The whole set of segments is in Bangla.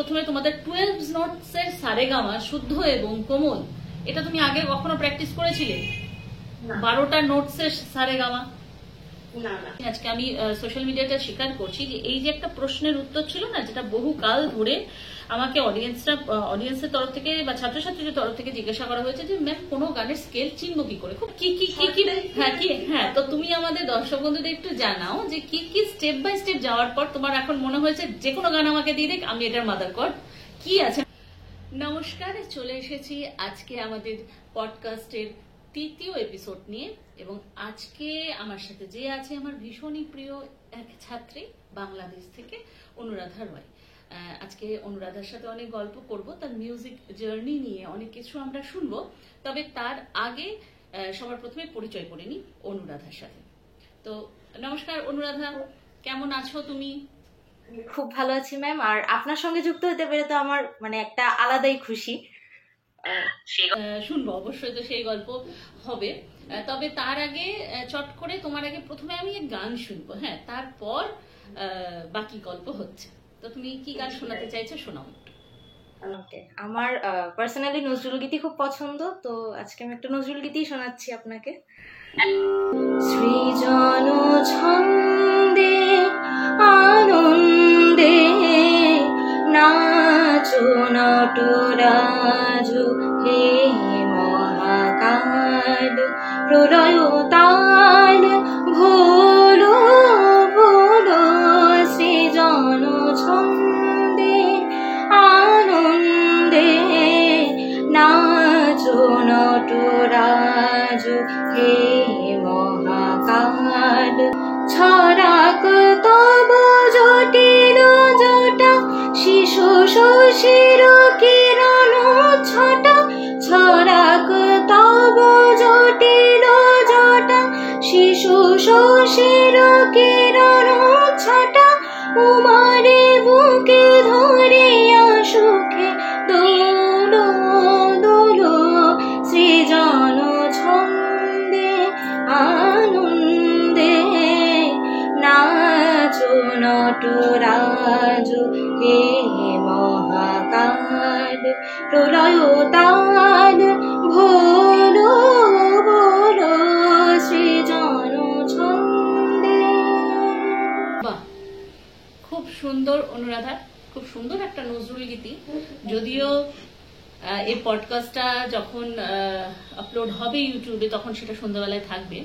প্রথমে তোমাদের 12 নোটসের সারেগামা শুদ্ধ এবং কোমল, এটা তুমি আগে কখনো প্র্যাকটিস করেছিলে? 12টা নোটসের সারেগামা? না না। আজকে আমি সোশ্যাল মিডিয়াটা স্বীকার করছি যে এই যে একটা প্রশ্নের উত্তর ছিল না, যেটা বহুকাল ধরে আমাকে অডিয়েন্সের তরফ থেকে বা ছাত্রছাত্রীদের তরফ থেকে জিজ্ঞাসা করা হয়েছে যে ম্যাম কোনো গানের স্কেল চিনবো কি করে, খুব কি কি কি কি হ্যাঁ, তো তুমি আমাদের দর্শক বন্ধুদের একটু জানাও যে কি কি স্টেপ বাই স্টেপ যাওয়ার পর তোমার এখন মনে হয়েছে যে কোনো গান আমাকে দিয়ে দেখ, আমি এটার মাদার কর্ড কি আছে। নমস্কার, চলে এসেছি আজকে আমাদের পডকাস্টের 3য় এপিসোড নিয়ে, এবং আজকে আমার সাথে যে আছে আমার ভীষণই প্রিয় এক ছাত্রী বাংলাদেশ থেকে, অনুরাধা রয়। আজকে অনুরাধার সাথে অনেক গল্প করব, তার মিউজিক জার্নি নিয়ে অনেক কিছু আমরা শুনবো। তবে তার আগে সবার প্রথমে পরিচয় করে নিই অনুরাধার সাথে। তো নমস্কার অনুরাধা, কেমন আছো তুমি? খুব ভালো আছি ম্যাম, আর আপনার সঙ্গে যুক্ত হতে পেরে তো আমার মানে একটা আলাদাই খুশি। শুনবো অবশ্যই, তো সেই গল্প হবে। তবে তার আগে চট করে তোমার আগে প্রথমে আমি এক গান শুনবো, হ্যাঁ, তারপর বাকি গল্প হচ্ছে। তো তুমি কি গান শোনাতে চাইছো, শোনাও একটু। আমার পার্সোনালি নজরুল গীতি খুব পছন্দ, তো আজকে আমি একটা নজরুল গীতি শোনাচ্ছি আপনাকে। সৃজন ছন্দে আনন্দে নাচো নটরাজ হে মহাকাল, প্রলয় তাল ভোলো ভোলো, সৃজন ছন্দে আনন্দে নাচো নটরাজ হে মহাকাল, ছড়াক তব জটিল জটা শিশু শশীর কিরণ ছটা, ছড়াক তব জটিল জটা শিশু শশীর কিরণ ছটা, উমারে বুকে ধরিয়া সুখে দোলো দোলো, সৃজন ছন্দে আনন্দে নাচো নটরাজ হে মহাকাল, প্রলয় তাল ভোলো ভোলো, সৃজন ছন্দে। বাহ, খুব সুন্দর অনুরাধা, খুব সুন্দর একটা নজরুল গীতি। যদিও এই পডকাস্টটা যখন আপলোড হবে ইউটিউবে তখন সেটা সন্ধ্যাবেলায় থাকবে,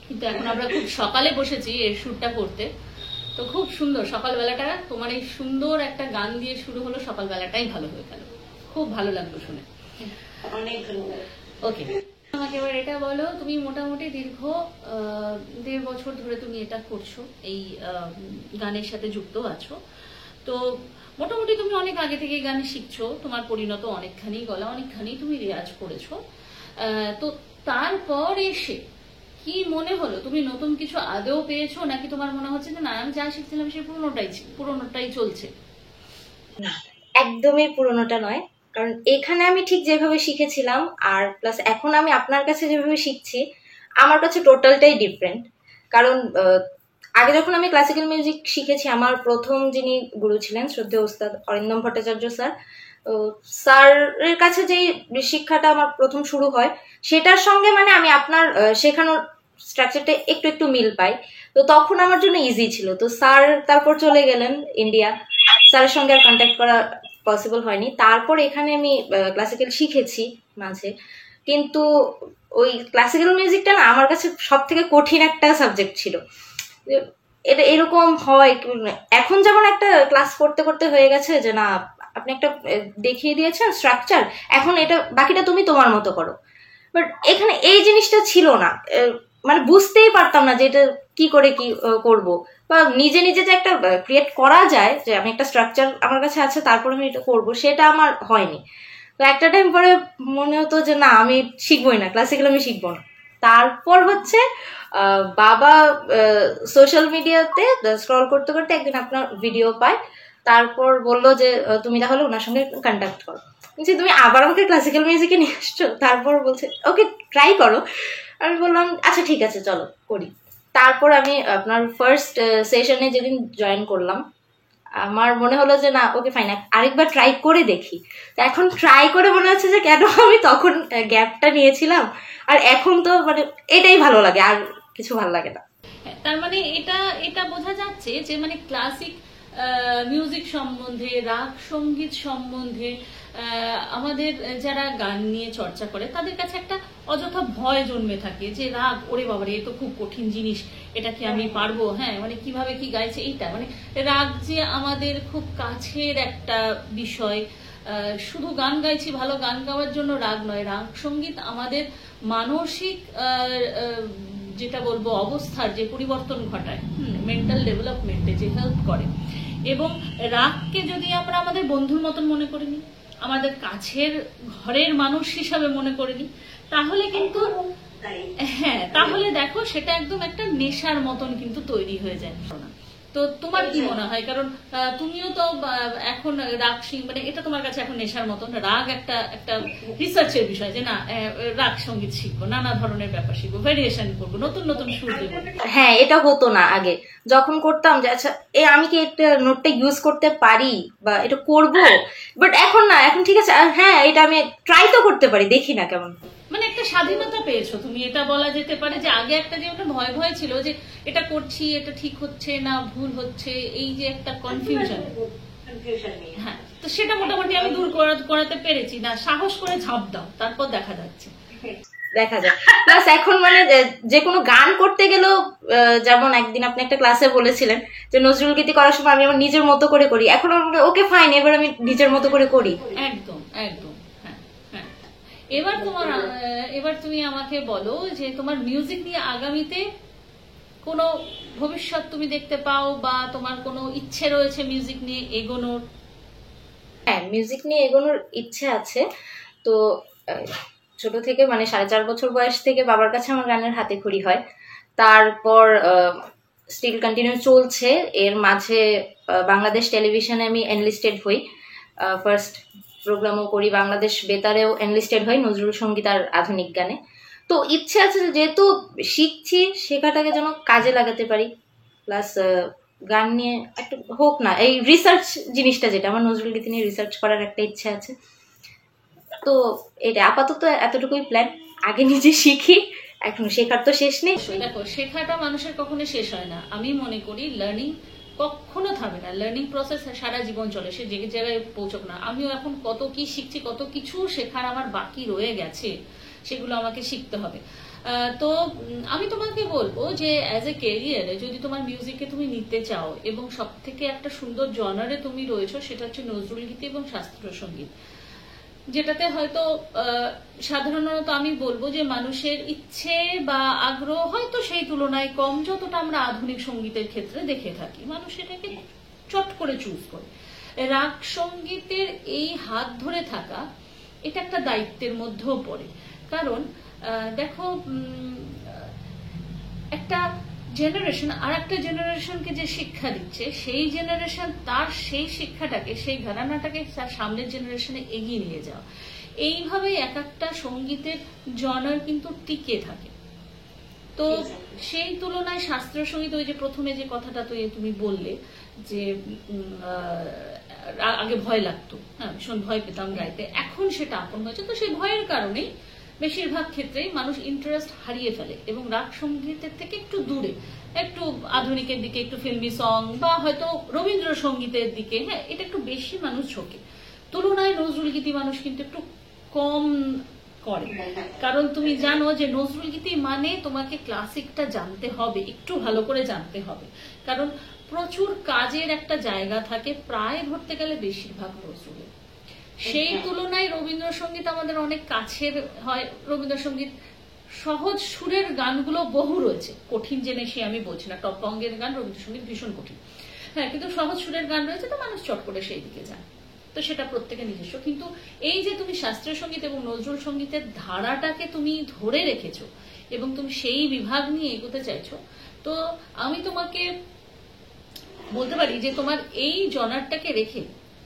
কিন্তু এখন আমরা খুব সকালে বসেছি এর শুটটা করতে। তো খুব সুন্দর সকালবেলাটা, তোমার এই সুন্দর একটা গান দিয়ে শুরু হলো, সকালবেলাটাই ভালো হয়ে গেল, খুব ভালো লাগলো শুনে, অনেক ধন্যবাদ। ওকে, আমাকে এবার এটা বলো, তুমি মোটামুটি দীর্ঘ 1.5 বছর ধরে তুমি এটা করছো, এই গানের সাথে যুক্ত আছো। তো মোটামুটি তুমি অনেক আগে থেকে গান শিখছো, তোমার পরিণত অনেকখানি, গলা অনেকখানি তুমি রেয়াজ করেছো। তো তারপর এসে কি মনে হলো, তুমি নতুন কিছু আদৌ পেয়েছো, নাকি তোমার মনে হচ্ছে যে না আমি যা শিখছিলাম সে পুরোনোটাই চলছে? না, একদমই পুরোনোটা নয়, কারণ এখানে আমি ঠিক যেভাবে শিখেছিলাম আর প্লাস এখন আমি আপনার কাছে যেভাবে শিখছি, আমার কাছে টোটালটাই ডিফারেন্ট। কারণ আগে যখন আমি ক্লাসিক্যাল মিউজিক শিখেছি, আমার প্রথম যিনি গুরু ছিলেন শ্রদ্ধেয় ওস্তাদ অরিন্দম ভট্টাচার্য স্যার, স্যারের কাছে যেই শিক্ষাটা আমার প্রথম শুরু হয়, সেটার সঙ্গে মানে আমি আপনার শেখানোর স্ট্রাকচারটা একটু একটু মিল পাই। তো তখন আমার জন্য ইজি ছিল। তো স্যার তারপর চলে গেলেন ইন্ডিয়া, স্যারের সঙ্গে আর কন্ট্যাক্ট করা পসিবল হয়নি। তারপর এখানে আমি ক্লাসিক্যাল শিখেছি মাঝে, কিন্তু ওই ক্লাসিক্যাল মিউজিকটা না আমার কাছে সব থেকে কঠিন একটা সাবজেক্ট ছিল। এটা এরকম হয়, এখন যেমন একটা ক্লাস করতে করতে হয়ে গেছে যে না আপনি একটা দেখিয়ে দিয়েছেন স্ট্রাকচার, এখন এটা বাকিটা তুমি তোমার মতো করো, বাট এখানে এই জিনিসটা ছিল না। মানে বুঝতেই পারতাম না যে এটা কি করে কি করব, বা নিজে নিজে যে একটা ক্রিয়েট করা যায় যে আমি একটা স্ট্রাকচার আমার কাছে আছে তারপর আমি এটা করব, সেটা আমার হয়নি। তো একটা টাইম পরে মনে হতো যে না আমি শিখবোই না, ক্লাসিক্যাল আমি শিখবো না। তারপর হচ্ছে বাবা সোশ্যাল মিডিয়াতে স্ক্রল করতে করতে একদিন আপনার ভিডিও পায়, তারপর বললো যে তুমি তাহলে ওনার সঙ্গে কন্ট্যাক্ট করো। বলছি তুমি আবার আমাকে ক্লাসিক্যাল মিউজিকে নিয়ে আসছো? তারপর বলছে ওকে ট্রাই করো। আমি বললাম আচ্ছা ঠিক আছে চলো করি। তারপর আমি আপনার ফার্স্ট সেশনে যেদিন জয়েন করলাম, আমার মনে হলো যে না ওকে ফাইন, আরেকবার ট্রাই করে দেখি। তো এখন ট্রাই করে মনে হচ্ছে যে কেন আমি তখন গ্যাপটা নিয়েছিলাম, আর এখন তো মানে এটাই ভালো লাগে, আর কিছু ভালো লাগে না। তার মানে এটা এটা বোঝা যাচ্ছে যে মানে ক্লাসিক মিউজিক সম্বন্ধে, রাগ সঙ্গীত সম্বন্ধে আমাদের যারা গান নিয়ে চর্চা করে তাদের কাছে একটা অযথা ভয় জন্মে থাকে যে রাগ, ওরে বাবারে এ তো খুব কঠিন জিনিস, এটা কি আমি পারবো, হ্যাঁ মানে কিভাবে কি গাইছে এইটা, মানে রাগ যে আমাদের খুব কাছের একটা বিষয়। শুধু গান গাইছি ভালো গান গাওয়ার জন্য রাগ নয়, রাগ সঙ্গীত আমাদের মানসিক যেটা বলবো অবস্থার যে পরিবর্তন ঘটায়, মেন্টাল ডেভেলপমেন্টে যে হেল্প করে। এবং রাগকে যদি আমরা আমাদের বন্ধুর মতন মনে করি নি, আমাদের কাছের ঘরের মানুষ হিসাবে মনে করে নি, তাহলে কিন্তু হ্যাঁ তাহলে দেখো সেটা একদম একটা নেশার মতন কিন্তু তৈরি হয়ে যায়। তো তোমার কি মনে হয়, কারণ তুমিও তো এখন রাগ মানে এটা তোমার কাছে এখন নেশার মতন, রাগ একটা একটা রিসার্চের বিষয় যে না রাগ সঙ্গীত শিখবো, নানা ধরনের ব্যাপার শিখবো, ভেরিয়েশন করবো, নতুন নতুন সুর দেবো। হ্যাঁ, এটা হতো না আগে, যখন করতাম যে আচ্ছা আমি কি এটা নোটটা ইউজ করতে পারি বা এটা করব, বাট এখন না, এখন ঠিক আছে হ্যাঁ এটা আমি ট্রাই তো করতে পারি, দেখি না কেমন। মানে একটা স্বাধীনতা পেয়েছো তুমি, এটা বলা যেতে পারে যে আগে একটা যে একটা ভয় ভয় ছিল যে এটা করছি এটা ঠিক হচ্ছে না ভুল হচ্ছে, এই যে একটা কনফিউশন, হ্যাঁ তো সেটা মোটামুটি আমি দূর করাতে পেরেছি। না, সাহস করে ঝাঁপ দাও, তারপর দেখা যাচ্ছে, দেখা যায়। প্লাস এখন মানে যে কোনো গান করতে গেলেও, যেমন একদিন আপনি একটা ক্লাসে বলেছিলেন যে নজরুল গীতি করার সময় আমি আমার নিজের মতো করে করি, এখন ওকে ফাইন, এবার আমি নিজের মতো করে করি। একদম একদম। এবার তুমি আমাকে বলো যে তোমার মিউজিক নিয়ে আগামীতে কোনো ভবিষ্যৎ তুমি দেখতে পাও, বা তোমার কোনো ইচ্ছে রয়েছে মিউজিক নিয়ে এগোনোর? হ্যাঁ, মিউজিক নিয়ে এগোনোর ইচ্ছে আছে। তো ছোট থেকে মানে 4.5 বছর বয়স থেকে বাবার কাছে আমার গানের হাতে খড়ি হয়, তারপর স্টিল কন্টিনিউ চলছে। এর মাঝে বাংলাদেশ টেলিভিশনে আমি এনলিস্টেড হই, ফার্স্ট প্রোগ্রামও করি, বাংলাদেশ বেতারেও এনলিস্টেড হই নজরুল সঙ্গীত আর আধুনিক গানে। তো ইচ্ছে আছে যেহেতু শিখছি শেখাটাকে যেন কাজে লাগাতে পারি, প্লাস গান নিয়ে একটু হোক না, এই রিসার্চ জিনিসটা, যেটা আমার নজরুল গীতি নিয়ে রিসার্চ করার একটা ইচ্ছে আছে। তো এটা আপাতত এতটুকুই প্ল্যান, আগে নিজে শিখি, এখন শেখার তো শেষ নেই। দেখো, শেখাটা মানুষের কখনো শেষ হয় না, আমি মনে করি লার্নিং কখনো থামে না, লার্নিং প্রসেস সারা জীবন চলে, সে যে জায়গায় পৌঁছক না। আমিও এখন কত কি শিখছি, কত কিছু শেখার আমার বাকি রয়ে গেছে, সেগুলো আমাকে শিখতে হবে। তো আমি তোমাকে বলবো যে অ্যাজ এ ক্যারিয়ারে যদি তোমার মিউজিকে তুমি নিতে চাও, এবং সব থেকে একটা সুন্দর জনারে তুমি রয়েছো, সেটা হচ্ছে নজরুল গীতি এবং শাস্ত্রীয় সঙ্গীত, যেটাতে হয়তো সাধারণত আমি বলবো যে মানুষের ইচ্ছে বা আগ্রহ হয়তো সেই তুলনায় কম, যতটা আমরা আধুনিক সঙ্গীতের ক্ষেত্রে দেখে থাকি, মানুষ এটাকে চট করে চুজ করে। রাগ সঙ্গীতের এই হাত ধরে থাকা, এটা একটা দায়িত্বের মধ্যেও পড়ে, কারণ দেখো একটা জেনারেশন আর একটা জেনারেশনকে যে শিক্ষা দিচ্ছে, সেই জেনারেশন তার সেই শিক্ষাটাকে, সেই ঘরানাটাকে তার সামনের জেনারেশনে এগিয়ে নিয়ে যাওয়া, এইভাবে এক একটা সঙ্গীতের জনার কিন্তু টিকে থাকে। তো সেই তুলনায় শাস্ত্রীয় সঙ্গীত, ওই যে প্রথমে যে কথাটা তুমি বললে যে আগে ভয় লাগতো, হ্যাঁ ভীষণ ভয় পেতাম গাইতে, এখন সেটা আপন হয়েছে। তো সেই ভয়ের কারণেই বেশিরভাগ ক্ষেত্রেই মানুষ ইন্টারেস্ট হারিয়ে ফেলে এবং রাগ সঙ্গীতের থেকে একটু দূরে, একটু আধুনিকের দিকে, একটু ফিল্মি সং বা হয়তো রবীন্দ্রসঙ্গীতের দিকে, হ্যাঁ এটা একটু বেশি মানুষ ঝোঁকে। তুলনায় নজরুল গীতি মানুষ কিন্তু একটু কম করে, কারণ তুমি জানো যে নজরুল গীতি মানে তোমাকে ক্লাসিকটা জানতে হবে, একটু ভালো করে জানতে হবে, কারণ প্রচুর কাজের একটা জায়গা থাকে, প্রায় ধরতে গেলে বেশিরভাগ নজরুলের। সেই তুলনায় রবীন্দ্রসঙ্গীত আমাদের অনেক কাছের হয়। রবীন্দ্রসঙ্গীত সহজ সুরের গানগুলো বহু রয়েছে, কঠিন জিনিসই আমি বলছি না, টপ অঙ্গের গান রবীন্দ্রসঙ্গীত ভীষণ কঠিন, হ্যাঁ কিন্তু সহজ সুরের গান রয়েছে, তো মানুষ চট করে সেই দিকে যায়, তো সেটা প্রত্যেকের নিজস্ব। কিন্তু এই যে তুমি শাস্ত্রীয় সঙ্গীত এবং নজরুল সঙ্গীতের ধারাটাকে তুমি ধরে রেখেছো এবং তুমি সেই বিভাগ নিয়ে এগোতে চাইছো, তো আমি তোমাকে বলতে পারি যে তোমার এই জনারটাকে রেখে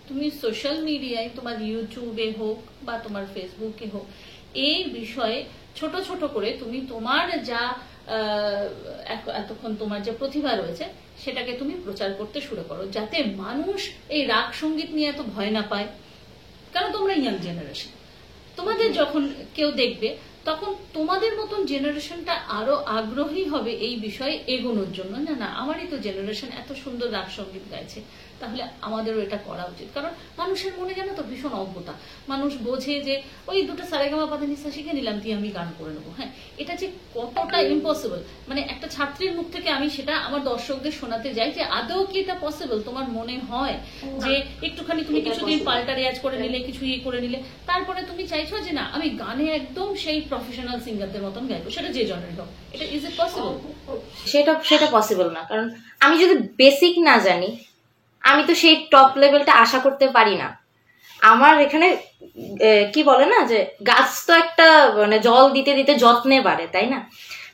তুমি সোশ্যাল মিডিয়ায়, তোমার ইউটিউবে হোক বা তোমার ফেসবুকে হোক, এই বিষয়ে ছোট ছোট করে তুমি তোমার যা এতক্ষণ তোমার যে প্রতিভা রয়েছে, সেটাকে তুমি প্রচার করতে শুরু করো, যাতে মানুষ এই রাগ সঙ্গীত নিয়ে এত ভয় না পায়। কারণ তোমরা ইয়াং জেনারেশন, তোমাদের যখন কেউ দেখবে তখন তোমাদের মতন জেনারেশনটা আরো আগ্রহী হবে এই বিষয়ে এগোনোর জন্য। না না, আমারই তো জেনারেশন এত সুন্দর রাগ সঙ্গীত গাইছে, তাহলে আমাদেরও এটা করা উচিত। কারণ মানুষের মনে জানো তো ভীষণ অজ্ঞতা, মানুষ বোঝে যে ওই দুটো সারেগামা পাধা নিসা শিখে নিলাম দিয়ে আমি গান করে নেবো। হ্যাঁ, এটা যে কতটা ইম্পসিবল, মানে একটা ছাত্রীর মুখ থেকে আমি সেটা আমার দর্শকদের শোনাতে যাই যে আদৌ কি এটা পসিবল। তোমার মনে হয় যে একটুখানি তুমি কিছুদিন পাল্টা রেয়াজ করে নিলে, কিছু ইয়ে করে নিলে, তারপরে তুমি চাইছো যে না আমি গানে একদম সেই প্রফেশনাল সিঙ্গারদের মতন গাইবো, সেটা যে জনের হোক, এটা ইজ ইট পসিবল? সেটা পসিবল না। কারণ আমি যদি বেসিক না জানি, আমি তো সেই টপ লেভেলটা আশা করতে পারি না। আমার এখানে কি বলে না যে গাছ তো একটা মানে জল দিতে দিতে যত্নে বাড়ে, তাই না?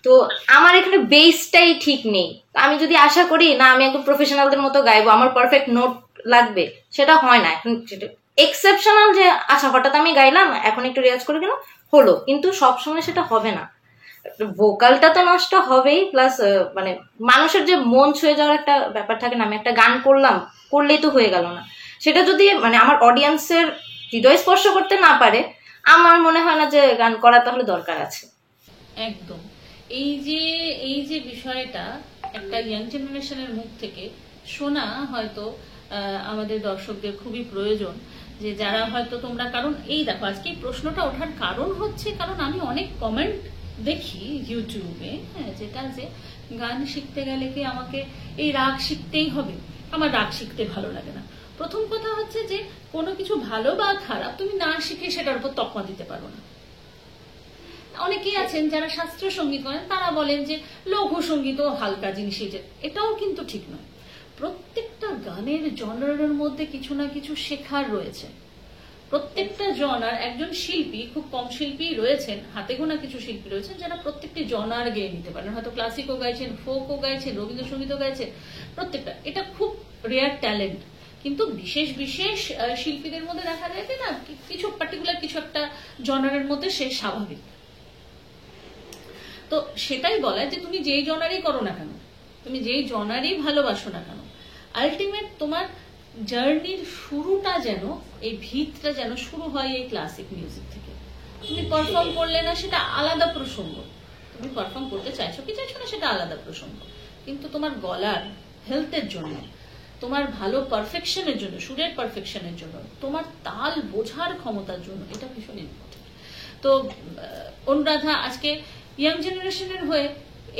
তো আমার এখানে বেসটাই ঠিক নেই। আমি যদি আশা করি না আমি একদম প্রফেশনালদের মতো গাইবো, আমার পারফেক্ট নোট লাগবে, সেটা হয় না। এখন সেটা এক্সেপশনাল যে আচ্ছা হঠাৎ আমি গাইলাম, এখন একটু রেয়াজ করে গেলাম, হলো, কিন্তু সবসময় সেটা হবে না। ভোকালটা তো নষ্ট হবেই, প্লাস মানে মানুষের যে মন ছুঁয়ে যাওয়ার একটা ব্যাপার থাকে না, আমি একটা গান করলেই তো হয়ে গেল না। সেটা যদি মানে আমার অডিয়েন্সের হৃদয় স্পর্শ করতে না পারে, আমার মনে হয় না যে গান করা তাহলে দরকার আছে। একদম। এই যে বিষয়টা একটা ইয়াং জেনারেশনের মুখ থেকে শোনা হয়তো আমাদের দর্শকদের খুবই প্রয়োজন, যে যারা হয়তো তোমরা, কারণ এই দেখো আজকে এই প্রশ্নটা ওঠার কারণ হচ্ছে কারণ আমি অনেক কমেন্ট দেখি ইউটিউবে, হ্যাঁ, যেটা যে গান শিখতে গেলে কি আমাকে এই রাগ শিখতেই হবে? আমার রাগ শিখতে ভালো লাগে না। প্রথম কথা হচ্ছে যে কোনো কিছু ভালো বা খারাপ তুমি না শিখে সেটার উপর তকমা দিতে পারো না। অনেকেই আছেন যারা শাস্ত্রীয় সঙ্গীত করেন, তারা বলেন যে লঘু সঙ্গীতও হালকা জিনিস, এটাও কিন্তু ঠিক নয়। প্রত্যেকটা গানের জনারের মধ্যে কিছু না কিছু শেখার রয়েছে। প্রত্যেকটা জনার, একজন শিল্পী, খুব কম শিল্পী রয়েছেন, হাতে গোনা কিছু শিল্পী রয়েছেন যারা প্রত্যেকটি জনার গেয়ে নিতে পারেন। হয়তো ক্লাসিকও গাইছেন, ফোকও গাইছেন, রবীন্দ্রসঙ্গীতও গাইছেন, প্রত্যেকটা। এটা খুব রেয়ার ট্যালেন্ট। কিন্তু বিশেষ বিশেষ শিল্পীদের মধ্যে দেখা যায় যে না কিছু পার্টিকুলার কিছু একটা জনারের মধ্যে সে স্বাভাবিক। তো সেটাই বলা যে তুমি যেই জনারই করো না কেন, তুমি যেই জনারই ভালোবাসো না কেন, আলটিমেট তোমার জার্নির শুরুটা যেন, এই ভিতটা যেন শুরু হয় এই ক্লাসিক মিউজিক থেকে। তুমি পারফর্ম করলে না সেটা আলাদা প্রসঙ্গ, তুমি পারফর্ম করতে চাইছো কি চাইছো না সেটা আলাদা প্রসঙ্গ, কিন্তু তোমার গলার হেলথের জন্য, তোমার ভালো পারফেকশনের জন্য, সুরের পারফেকশনের জন্য, তোমার তাল বোঝার ক্ষমতার জন্য এটা ভীষণ ইম্পর্টেন্ট। তো অনুরাধা আজকে ইয়াং জেনারেশনের হয়ে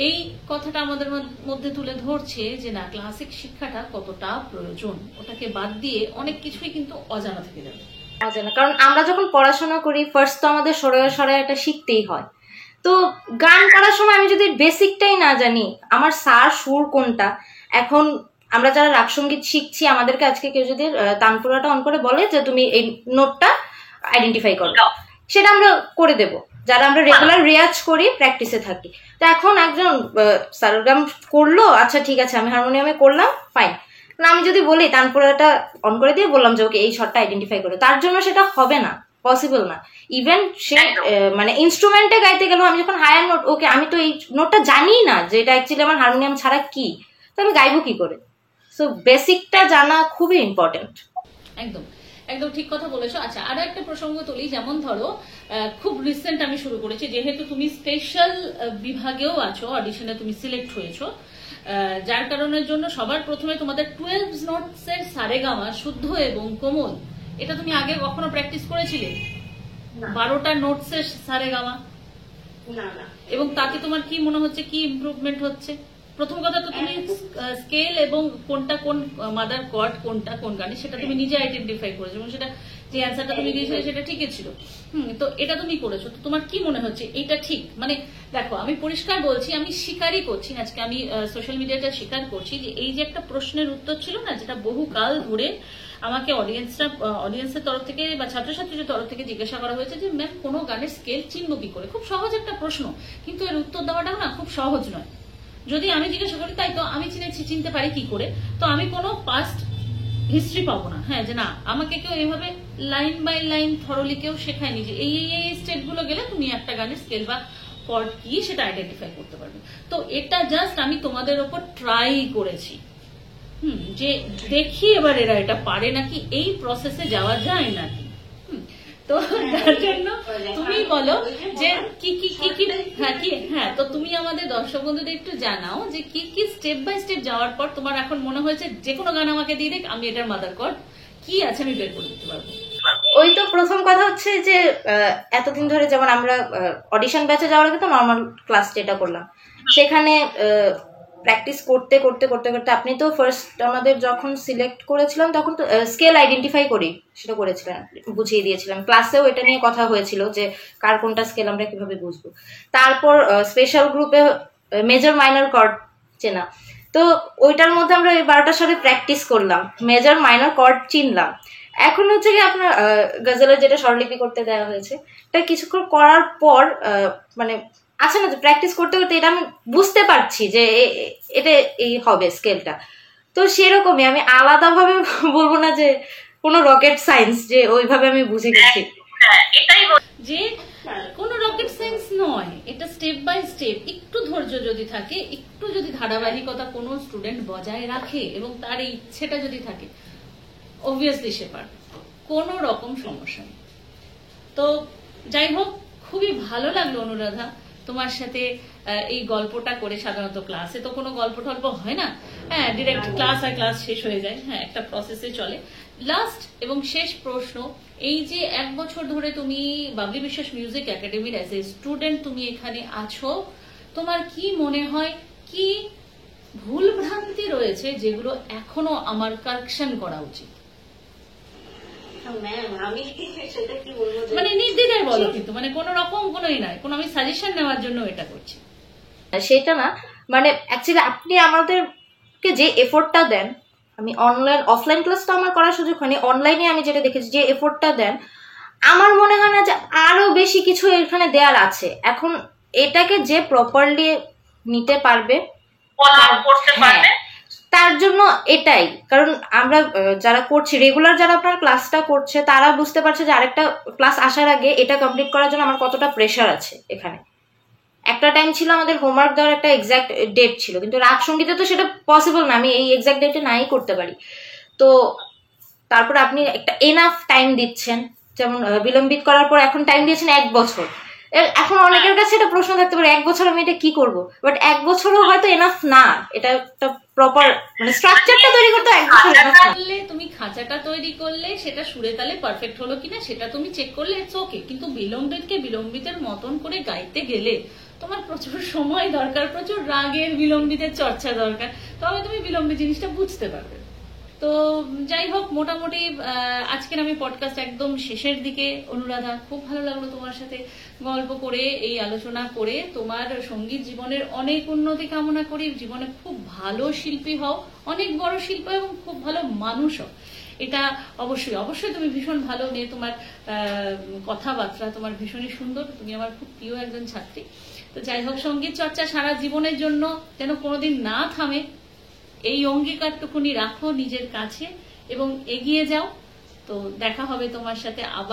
এই কথাটা আমাদের মধ্যে তুলে ধরছে যে না ক্লাসিক শিক্ষাটা কতটা প্রয়োজন, ওটাকে বাদ দিয়ে অনেক কিছুই কিন্তু অজানা থেকে যাবে। অজানা, কারণ আমরা যখন পড়াশোনা করি ফার্স্ট তো আমাদের সরাসরি এটা শিখতেই হয়। তো গান করার সময় আমি যদি বেসিকটাই না জানি, আমার সার সুর কোনটা, এখন আমরা যারা রাগ সঙ্গীত শিখছি আমাদেরকে আজকে কেউ যদি তানপুরাটা অন করে বলে যে তুমি এই নোটটা আইডেন্টিফাই করো, সেটা আমরা করে দেব, যারা আমরা রেগুলার রেয়াজ করি, প্র্যাকটিসে থাকি। তো এখন একজন সারগাম করলো, আচ্ছা ঠিক আছে আমি হারমোনিয়ামে করলাম, ফাইন। না আমি যদি বলি তানপুরাটা অন করে দিয়ে বললাম যে ওকে এই শটটা আইডেন্টিফাই করো, তার জন্য সেটা হবে না, পসিবল না। ইভেন সে মানে ইনস্ট্রুমেন্টে গাইতে গেলেও আমি যখন হায়ার নোট, ওকে আমি তো এই নোটটা জানি না যে এটা অ্যাকচুয়ালি আমার হারমোনিয়াম ছাড়া কি, তো আমি গাইবো কি করে? সো বেসিকটা জানা খুবই ইম্পর্টেন্ট। একদম একদম ঠিক কথা বলেছো। আচ্ছা আরো একটা প্রসঙ্গ তুলি, যেমন ধরো খুব রিসেন্ট আমি শুরু করেছি, যেহেতু তুমি স্পেশাল বিভাগেও আছো, অডিশনে তুমি সিলেক্ট হয়েছো, যার কারণের জন্য সবার প্রথমে তোমাদের 12 নোটস এর সারেগামা শুদ্ধ এবং কোমল, এটা তুমি আগে কখনো প্র্যাকটিস করেছিলে? 12টা নোটস এর সারেগামা না না, এবং তাতে তোমার কি মনে হচ্ছে, কি ইমপ্রুভমেন্ট হচ্ছে? প্রথম কথা তো তুমি স্কেল এবং কোনটা কোন মাদার কর্ড কোনটা কোন গানে সেটা তুমি নিজে আইডেন্টিফাই করেছো, এবং সেটা যে অ্যান্সারটা তুমি দিয়েছিলে সেটা ঠিকই ছিল। তো এটা তুমি করেছো, তো তোমার কি মনে হচ্ছে এটা ঠিক? মানে দেখো আমি পরিষ্কার বলছি, আমি স্বীকারই করছি, আজকে আমি সোশ্যাল মিডিয়াটা স্বীকার করছি যে এই যে একটা প্রশ্নের উত্তর ছিল না, যেটা বহুকাল ধরে আমাকে অডিয়েন্সের তরফ থেকে বা ছাত্রছাত্রীদের তরফ থেকে জিজ্ঞাসা করা হয়েছে যে ম্যাম কোনো গানের স্কেল চিনবো কি করে? খুব সহজ একটা প্রশ্ন, কিন্তু এর উত্তর দেওয়াটাও না খুব সহজ নয়। যদি আমি জিজ্ঞাসা করি তাই তো আমি চিনতে পারি কি করে, তো আমি কোনো পাস্ট হিস্ট্রি পাবো না। হ্যাঁ, যে না আমাকে কেউ এইভাবে লাইন বাই লাইন থরলি কেউ শেখায়নি যে এই স্টেপ গুলো গেলে তুমি একটা গানের স্কেল বা কর্ড কি সেটা আইডেন্টিফাই করতে পারবে। তো এটা জাস্ট আমি তোমাদের ওপর ট্রাই করেছি, যে দেখি এবার এরা এটা পারে নাকি, এই প্রসেসে যাওয়া যায় নাকি। তো তার জন্য তুমি বলো যে কি কি কি কি হ্যাঁ তো তুমি আমাদের দর্শক বন্ধুদের একটু জানাও যে কি কি স্টেপ বাই স্টেপ যাওয়ার পর তোমার এখন মনে হয়েছে যে কোনো গান আমাকে দিয়ে দেখ, আমি এটার মাদার কর্ড কি আছে আমি বের করে দিতে পারবো। ওই তো প্রথম কথা হচ্ছে যে এতদিন ধরে যেমন আমরা অডিশন ব্যাচে যাওয়ার আগে তো নর্মাল ক্লাস যেটা করলাম, সেখানে প্র্যাকটিস করতে করতে করতে করতে আপনি তো ফার্স্ট আমাদের যখন সিলেক্ট করেছিলাম তখন তো স্কেল আইডেন্টিফাই করি সেটা করেছিলেন, বুঝিয়ে দিয়েছিলাম। ক্লাসেও এটা নিয়ে কথা হয়েছিল যে কার কোনটা স্কেল আমরা কিভাবে বুঝবো। তারপর স্পেশাল গ্রুপে মেজর মাইনর কর্ড চেনা, তো ওইটার মধ্যে আমরা এই 12টার সাথে প্র্যাকটিস করলাম, মেজর মাইনর কর্ড চিনলাম। এখন হচ্ছে কি আপনার গজলের যেটা স্বরলিপি করতে দেওয়া হয়েছে, এটা কিছুক্ষণ করার পর মানে আছে না যে প্র্যাকটিস করতে করতে এটা আমি বুঝতে পারছি যে এটা এই হবে স্কেলটা। তো সেরকমই আমি আলাদাভাবে বলবো না যে কোনো রকেট সায়েন্স যে ওইভাবে আমি বুঝে গেছি, এটাই যে কোনো রকেট সায়েন্স নয়, এটা স্টেপ বাই স্টেপ একটু ধৈর্য যদি থাকে, একটু যদি ধারাবাহিকতা কোনো স্টুডেন্ট বজায় রাখে এবং তার এই ইচ্ছেটা যদি থাকে, অবভিয়াসলি সে পারবে, কোনো রকম সমস্যা নেই। তো যাই হোক, খুবই ভালো লাগলো অনুরাধা তোমার সাথে এই গল্পটা করে। সাধারণত ক্লাসে তো কোনো গল্প টল্প হয় না, হ্যাঁ ডিরেক্ট ক্লাস আর ক্লাস শেষ হয়ে যায়, হ্যাঁ একটা প্রসেসে চলে। লাস্ট এবং শেষ প্রশ্ন, এই যে 1 বছর ধরে তুমি বাবলি বিশ্বাস মিউজিক একাডেমির অ্যাজ এ স্টুডেন্ট তুমি এখানে আছো, তোমার কি মনে হয় কি ভুল ভ্রান্তি রয়েছে যেগুলো এখনো আমার কারেকশন করা উচিত? মানে নির্দ্বিধায় বলো, কিন্তু মানে কোন রকম কোনোই নাই, কোনো আমি সাজেশন নেওয়ার জন্য এটা করছি সেটা না। মানে অ্যাকচুয়ালি আপনি আমাদেরকে যে এফোর্টটা দেন, আমি অফলাইন ক্লাস তো আমার করার সুযোগ হয়নি, অনলাইনে আমি যেটা দেখেছি যে এফোর্টটা দেন, আমার মনে হয় না যে আরো বেশি কিছু এখানে দেওয়ার আছে। এখন এটাকে যে প্রপারলি নিতে পারবে, তার জন্য এটাই কারণ আমরা যারা করছি রেগুলার, যারা আপনার ক্লাসটা করছে তারা বুঝতে পারছে যে আরেকটা ক্লাস আসার আগে এটা কমপ্লিট করার জন্য আমার কতটা প্রেশার আছে এখানে। একটা টাইম ছিল আমাদের হোমওয়ার্ক দেওয়ার একটা এক্সাক্ট ডেট ছিল, কিন্তু রাগ সঙ্গীতে তো সেটা পসিবল না, আমি এই এক্সাক্ট ডেটে নাই করতে পারি। তো তারপর আপনি একটা এনাফ টাইম দিচ্ছেন, যেমন বিলম্বিত করার পর এখন টাইম দিয়েছেন 1 বছর। এখন অনেকের কাছে এটা প্রশ্ন থাকতে পারে 1 বছর আমি এটা কি করব, বাট 1 বছরও হয়তো এনাফ না, এটা একটা প্রপার মানে স্ট্রাকচারটা তৈরি করতে 1 বছর এনাফ না। তুমি খাঁচাটা তৈরি করলে সেটা সুরে তালে পারফেক্ট হলো কিনা সেটা তুমি চেক করলে ইটস ওকে, কিন্তু বিলম্বিতকে বিলম্বিতের মতন করে গাইতে গেলে তোমার প্রচুর সময় দরকার, প্রচুর রাগের বিলম্বিতের চর্চা দরকার, তবে তুমি বিলম্বিত জিনিসটা বুঝতে পারবে। তো যাই হোক, মোটামুটি আজকের আমি পডকাস্ট একদম শেষের দিকে। অনুরাধা, খুব ভালো লাগলো তোমার সাথে গল্প করে, এই আলোচনা করে। তোমার সঙ্গীত জীবনের অনেক উন্নতি কামনা করি, জীবনে খুব ভালো শিল্পী হও, অনেক বড় শিল্পী এবং খুব ভালো মানুষ হও, এটা অবশ্যই অবশ্যই। তুমি ভীষণ ভালো মেয়ে, তোমার কথাবার্তা তোমার ভীষণই সুন্দর, তুমি আমার খুব প্রিয় একজন ছাত্রী। তো যাই হোক, সঙ্গীত চর্চা সারা জীবনের জন্য যেন কোনোদিন না থামে, এই অঙ্গীকারটুকুনি রাখো নিজের কাছে এবং এগিয়ে যাও। তো দেখা হবে তোমার সাথে আবার।